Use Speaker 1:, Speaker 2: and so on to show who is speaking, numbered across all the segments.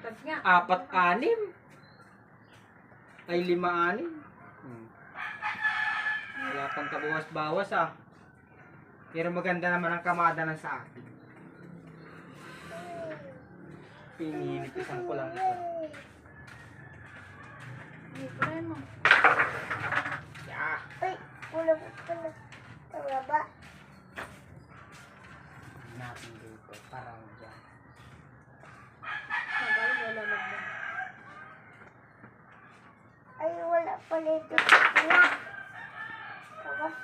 Speaker 1: Tapos nga.
Speaker 2: 4, 6. Ay 5, 6. Wala pang kabawas-bawas ah. Pero maganda naman ang kamada ng sa akin. Pininipisan ko lang ito.
Speaker 1: Hindi, kulay mo.
Speaker 2: Yeah.
Speaker 3: Ay, kulang pala. Tama ba?
Speaker 2: Natin dito. Parang dyan.
Speaker 1: Nagal, wala lang mo.
Speaker 3: Ay, wala pala ito. Wala. Tapos,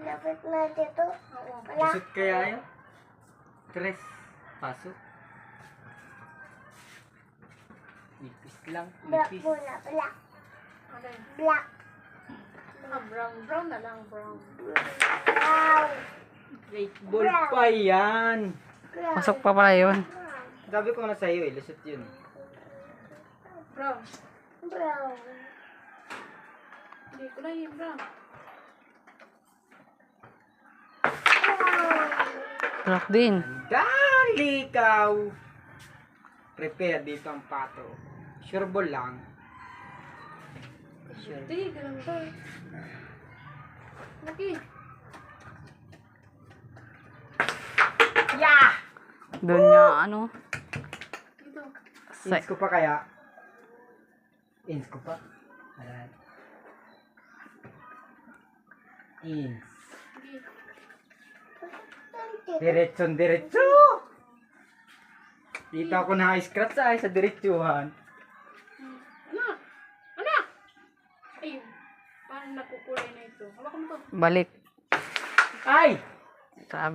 Speaker 3: lapit na dito. Wala.
Speaker 2: Lusot kaya yun? 3. Pasok. Nipis lang.
Speaker 3: Black
Speaker 2: Nipis.
Speaker 3: muna. Black.
Speaker 1: Okay.
Speaker 3: Black.
Speaker 1: Brown na lang, brown.
Speaker 3: Brown.
Speaker 2: Great ball pa yan.
Speaker 3: Brown.
Speaker 4: Pasok pa pala yun.
Speaker 2: Sabi ko na sa'yo eh. Lusot yun.
Speaker 1: Brown.
Speaker 3: Brown.
Speaker 1: Hindi, kulay yung brown.
Speaker 4: Rock din.
Speaker 2: Dali ikaw. Prepare dito ang pato. Sure ball lang. Sure.
Speaker 1: Hindi, ganun ba? Laki.
Speaker 2: Yeah!
Speaker 4: Doon nga ano.
Speaker 1: Dito.
Speaker 4: Sa,
Speaker 2: Ins ko pa kaya? Ins ko pa? Alright. Ins.
Speaker 1: Sige.
Speaker 2: Diretso! Dito ako na-scratch ay sa diretsuhan.
Speaker 1: Anak! Anak! Ayun. Paano nakukulay na ito? Hawakan mo to.
Speaker 4: balik.
Speaker 2: Ay!
Speaker 4: Sabi.